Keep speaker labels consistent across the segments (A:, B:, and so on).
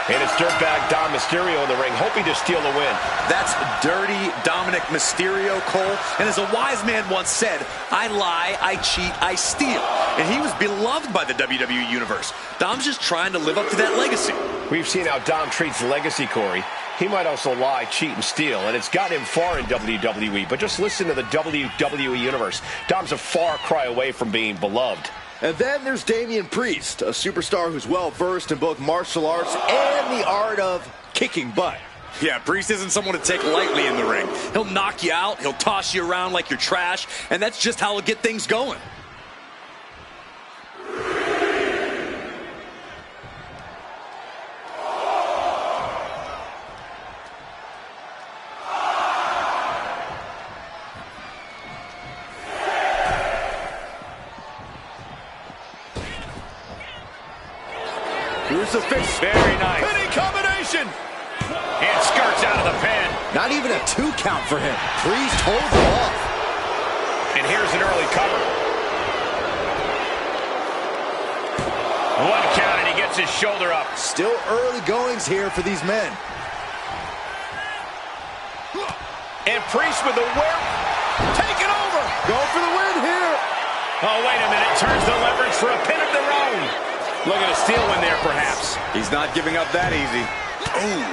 A: And it's dirtbag Dom Mysterio in the ring, hoping to steal a win.
B: That's dirty Dominik Mysterio, Cole. And as a wise man once said, I lie, I cheat, I steal. And he was beloved by the WWE Universe. Dom's just trying to live up to that legacy.
A: We've seen how Dom treats legacy, Corey. He might also lie, cheat, and steal, and it's got him far in WWE. But just listen to the WWE Universe. Dom's a far cry away from being beloved.
C: And then there's Damian Priest, a superstar who's well-versed in both martial arts and the art of kicking butt.
B: Yeah, Priest isn't someone to take lightly in the ring. He'll knock you out, he'll toss you around like you're trash, and that's just how he'll get things going.
C: Crucifix.
A: Very nice.
C: Pinning combination.
A: And skirts out of the pen.
C: Not even a 2 count for him. Priest holds him off.
A: And here's an early cover. 1 count, and he gets his shoulder up.
C: Still early goings here for these men.
A: And Priest with the whip. Take it over.
C: Go for the win here.
A: Oh, wait a minute. Turns the leverage for a pin of their own. Looking to steal one there, perhaps.
B: He's not giving up that easy.
A: Ooh.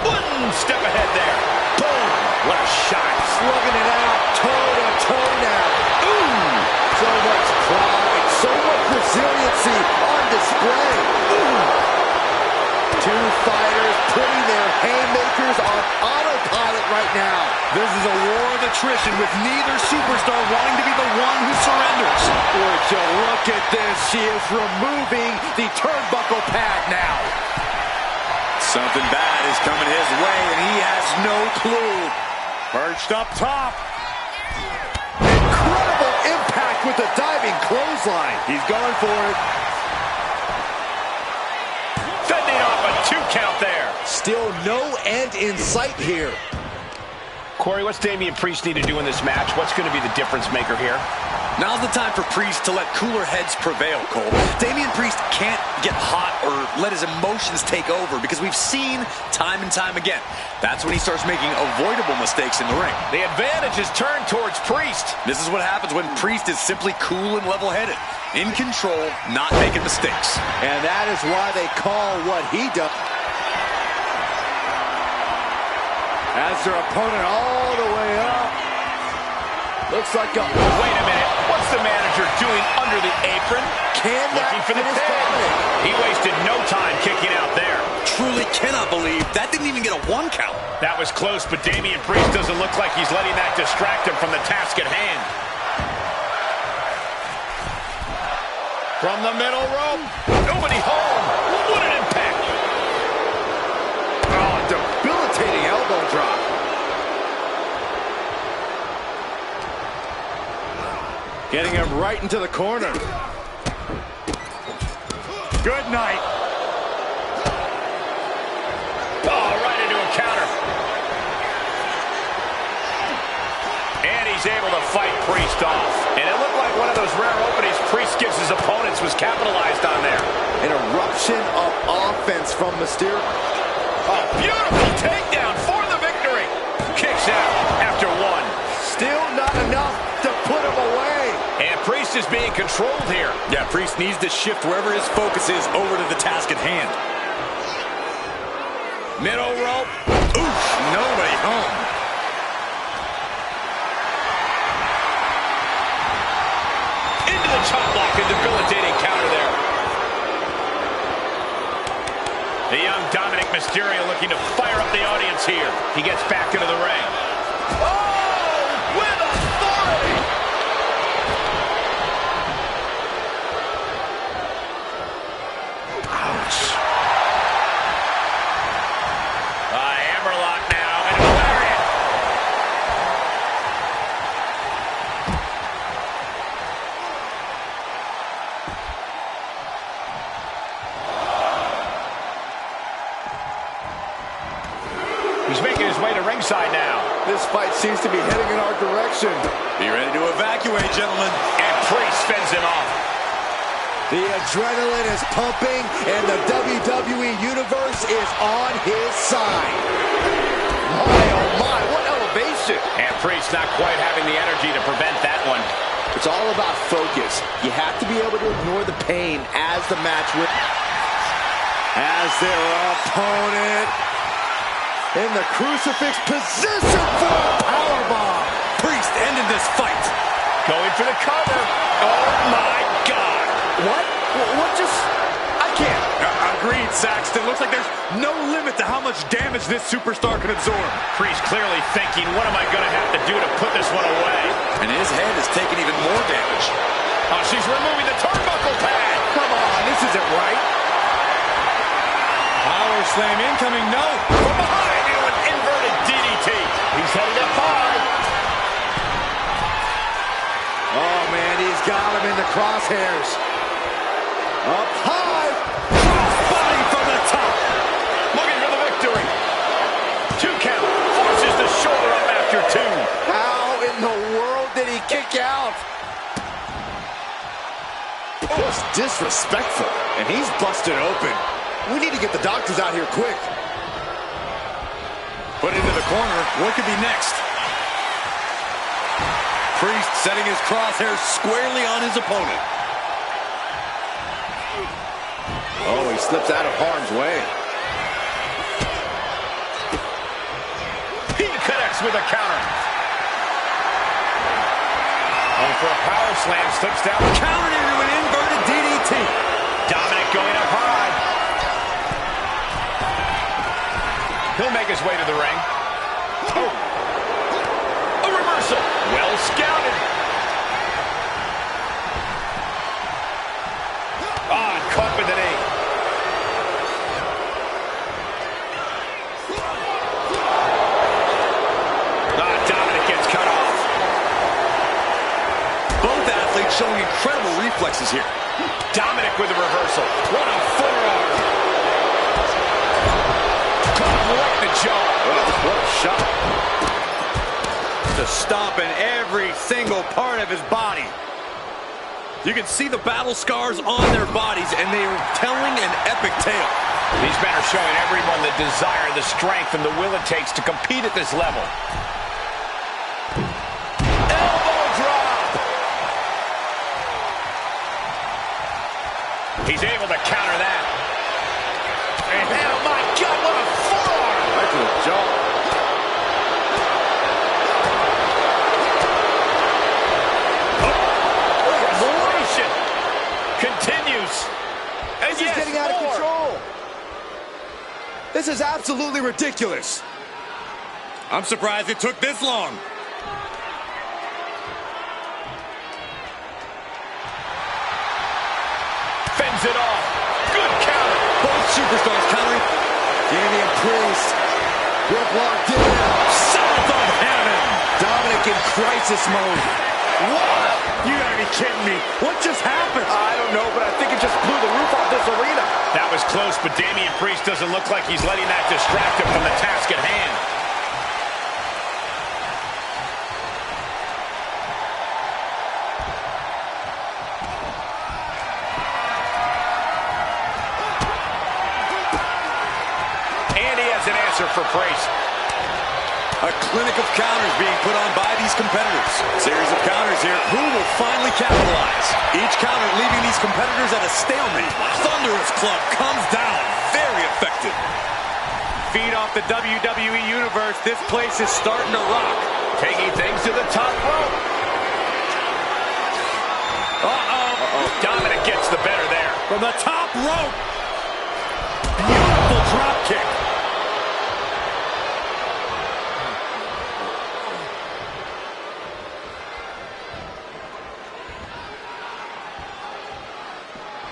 A: 1 step ahead there. Boom. What a shot.
C: Slugging it out, toe-to-toe now. Ooh. So much pride, so much resiliency on display. Ooh. 2 fighters putting their haymakers on autopilot right now.
B: This is a war of attrition with neither superstar wanting to be the one who surrenders.
C: Would you look at this? She is removing the turnbuckle pad now.
B: Something bad is coming his way, and he has no clue. Perched up top.
C: Incredible impact with the diving clothesline. He's going for it.
A: Fending off a 2 count there.
C: Still no end in sight here.
A: Corey, what's Damian Priest need to do in this match? What's going to be the difference maker here?
B: Now's the time for Priest to let cooler heads prevail, Cole. Damian Priest can't get hot or let his emotions take over because we've seen time and time again. That's when he starts making avoidable mistakes in the ring.
A: The advantage is turned towards Priest.
B: This is what happens when Priest is simply cool and level-headed, in control, not making mistakes.
C: And that is why they call what he does. As their opponent all the way up. Looks like a...
A: Wait a minute. What's the manager doing under the apron? Looking for the pin. He wasted no time kicking out there.
B: Truly cannot believe that didn't even get a 1 count.
A: That was close, but Damian Priest doesn't look like he's letting that distract him from the task at hand. From the middle rope. Nobody home. What an impact.
C: Oh, debilitating elbow drop. Getting him right into the corner. Good night.
A: Oh, right into a counter. And he's able to fight Priest off. And it looked like one of those rare openings Priest gives his opponents was capitalized on there.
C: An eruption of offense from Mysterio.
A: Oh, beautiful takedown for the victory. Kicks out after 1.
C: Still not enough to put him away.
A: And Priest is being controlled here.
B: Yeah, Priest needs to shift wherever his focus is over to the task at hand.
A: Middle rope.
B: Oof, nobody home.
A: Into the chop block, a debilitating counter there. The young Dominik Mysterio looking to fire up the audience here. He gets back into the ring. Oh, with authority.
B: Ouch.
A: A hammerlock now, and a lariat. He's making his way to ringside now.
C: This fight seems to be heading in our direction.
B: Be ready to evacuate, gentlemen.
A: And Priest fends him off.
C: The adrenaline is pumping, and the WWE Universe is on his side. My, oh my, what elevation.
A: And Priest not quite having the energy to prevent that one.
C: It's all about focus. You have to be able to ignore the pain as the match wins. As their opponent in the crucifix position for a powerbomb.
B: Priest ended this fight.
A: Going for the cover. Oh my God.
C: What just... I can't.
B: Agreed, Saxton. Looks like there's no limit to how much damage this superstar can absorb.
A: Priest clearly thinking, what am I going to have to do to put this one away?
B: And his head is taking even more damage.
A: Oh, she's removing the turnbuckle pad.
C: Come on, this isn't right.
B: Power slam incoming, no.
A: From behind, into an inverted DDT. He's headed up high.
C: Oh, man, he's got him in the crosshairs. Up high.
B: Crossbody from the top.
A: Looking for the victory. 2 count. Forces the shoulder up after 2.
C: How in the world did he kick out? Just disrespectful. And he's busted open. We need to get the doctors out here quick.
B: Put into the corner. What could be next? Priest setting his crosshairs squarely on his opponent.
C: Oh, he slips out of harm's way.
A: He connects with a counter. Going for a power slam, slips down.
B: Countered into an inverted DDT.
A: Dominik going up high. He'll make his way to the ring. Oh. A reversal. Well scouted. Ah, caught with the knee. Dominik gets cut off.
B: Both athletes showing incredible reflexes here.
A: Dominik with a reversal. What a forearm. Caught him right in the jaw.
C: What a shot.
B: Just stomping every single part of his body. You can see the battle scars on their bodies, and they are telling an epic tale.
A: These men are showing everyone the desire, the strength, and the will it takes to compete at this level. Elbow drop. He's able to counter that. And oh my God, what a forearm!
C: Right to the jaw.
A: Continues. And
C: This is getting out of control. This is absolutely ridiculous.
B: I'm surprised it took this long.
A: Fends it off. Good counter.
B: Both superstars countering.
C: Damian Priest. Grip locked in.
B: South of heaven.
C: Dominik in crisis mode.
B: What? You gotta be kidding me. What just happened?
C: I don't know, but I think it just blew the roof off this arena.
A: That was close, but Damian Priest doesn't look like he's letting that distract him from the task at hand. And he has an answer for Priest.
B: A clinic of counters being put on by these competitors. Series of counters here. Who will finally capitalize? Each counter leaving these competitors at a stalemate. Thunderous Club comes down. Very effective.
A: Feed off the WWE Universe. This place is starting to rock. Taking things to the top rope. Dominik gets the better there.
B: From the top rope. Beautiful drop kick.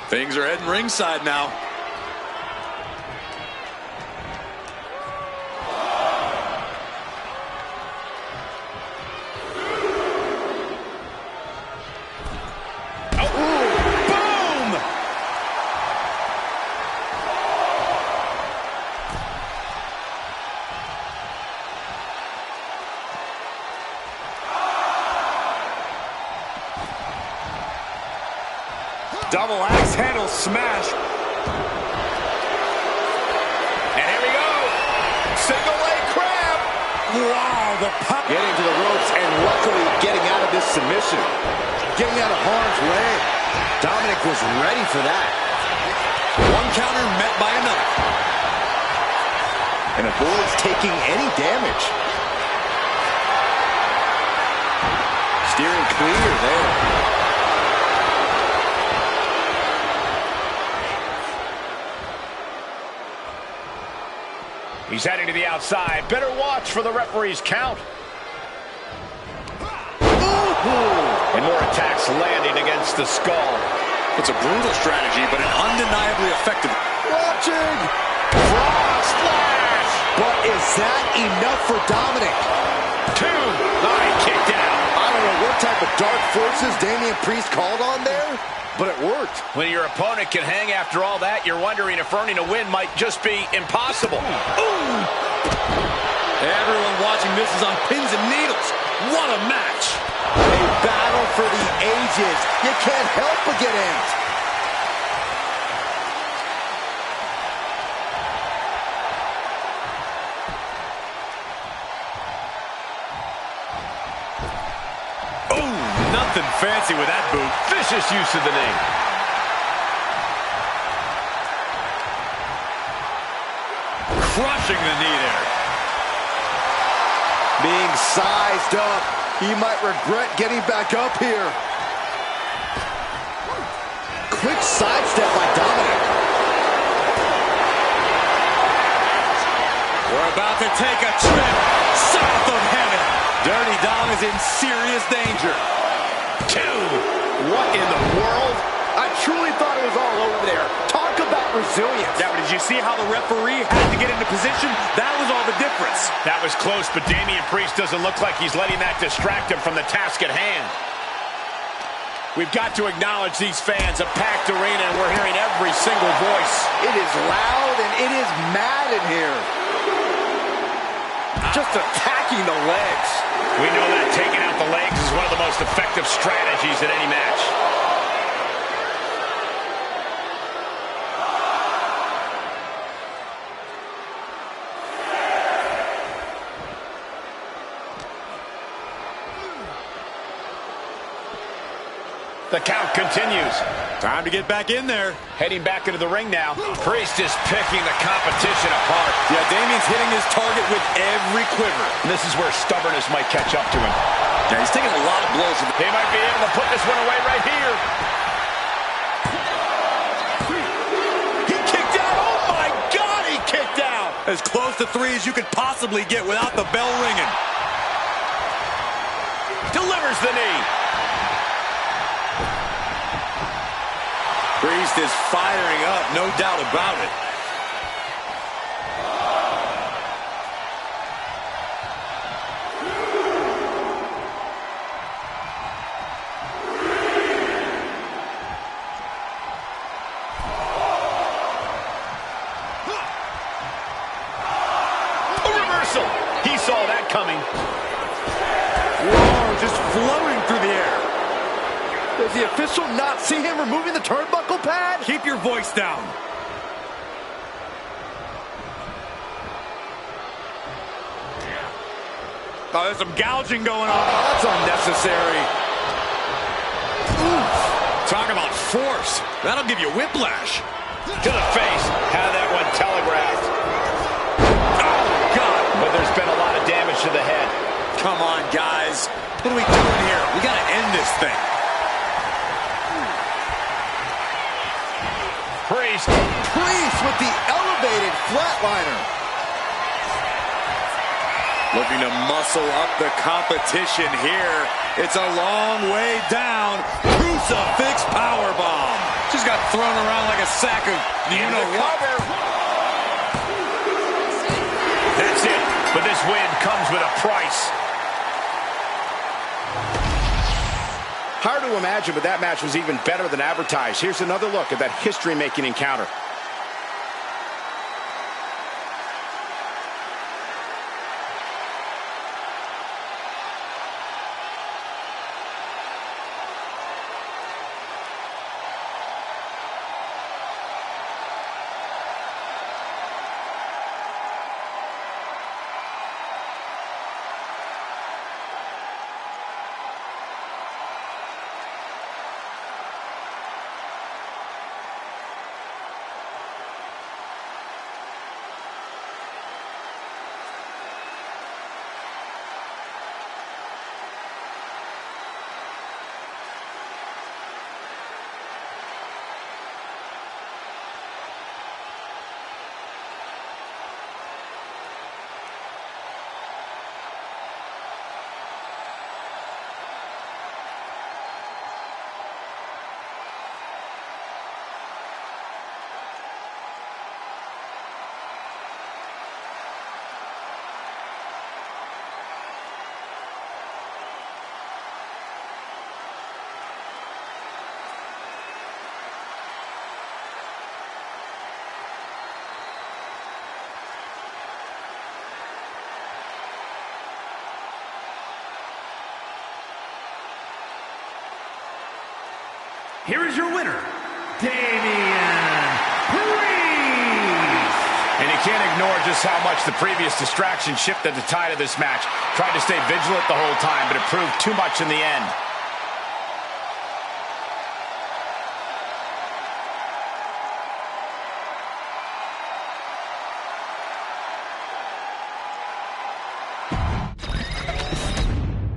B: Things are heading ringside now. Double axe handle smash.
A: And here we go. Single leg crab.
B: Wow, the pop.
C: Getting to the ropes and luckily getting out of this submission. Getting out of harm's way. Dominik was ready for that.
B: One counter met by another.
C: And avoids taking any damage. Steering clear there.
A: He's heading to the outside. Better watch for the referee's count. And more attacks landing against the skull.
B: It's a brutal strategy, but an undeniably effective.
C: Watching.
A: Frog splash.
C: But is that enough for Dominik?
A: 2. He kicked out.
C: I don't know what type of dark forces Damian Priest called on there, but it worked.
A: When your opponent can hang after all that, you're wondering if earning a win might just be impossible.
B: Ooh. Everyone watching this is on pins and needles. What a match.
C: A battle for the ages. You can't help but get amped.
B: Oh, nothing fancy with that boot.
A: Vicious use of the knee.
B: Crushing the knee there.
C: Being sized up. He might regret getting back up here. Quick sidestep by Dominik.
B: We're about to take a trip south of heaven. Dirty Dom is in serious danger.
A: 2. What in the world?
C: I truly thought it was all over there. Talk about resilience.
B: Yeah, but did you see how the referee had to get into position? That was all the difference.
A: That was close, but Damian Priest doesn't look like he's letting that distract him from the task at hand. We've got to acknowledge these fans, a packed arena, and we're hearing every single voice.
C: It is loud and it is mad in here. Just attacking the legs.
A: We know that taking out the legs is one of the most effective strategies in any match. The count continues.
B: Time to get back in there.
A: Heading back into the ring now. Priest is picking the competition apart.
B: Yeah, Damian's hitting his target with every quiver.
A: And this is where stubbornness might catch up to him.
B: Yeah, he's taking a lot of blows.
A: He might be able to put this one away right here.
B: He kicked out. Oh, my God, he kicked out. As close to 3 as you could possibly get without the bell ringing.
A: Delivers the knee.
B: Priest is firing up, no doubt about it.
A: A reversal. He saw that coming.
B: Whoa, just floating through the air.
C: Does the official not see him removing the turnbuckle pad?
B: Keep your voice down. Oh, there's some gouging going on.
C: Oh, that's unnecessary.
B: Oof. Talk about force. That'll give you whiplash.
A: To the face. Had that one telegraphed.
B: Oh, God.
A: But there's been a lot of damage to the head.
B: Come on, guys. What are we doing here? We got to end this thing.
A: Priest
C: with the elevated flatliner.
B: Looking to muscle up the competition here. It's a long way down. Crucifix powerbomb. Just got thrown around like a sack of you-know-what.
A: That's it. But this win comes with a price. Hard to imagine, but that match was even better than advertised. Here's another look at that history-making encounter.
D: here is your winner, Damian Priest.
A: And you can't ignore just how much the previous distraction shifted the tide of this match. Tried to stay vigilant the whole time, but it proved too much in the end.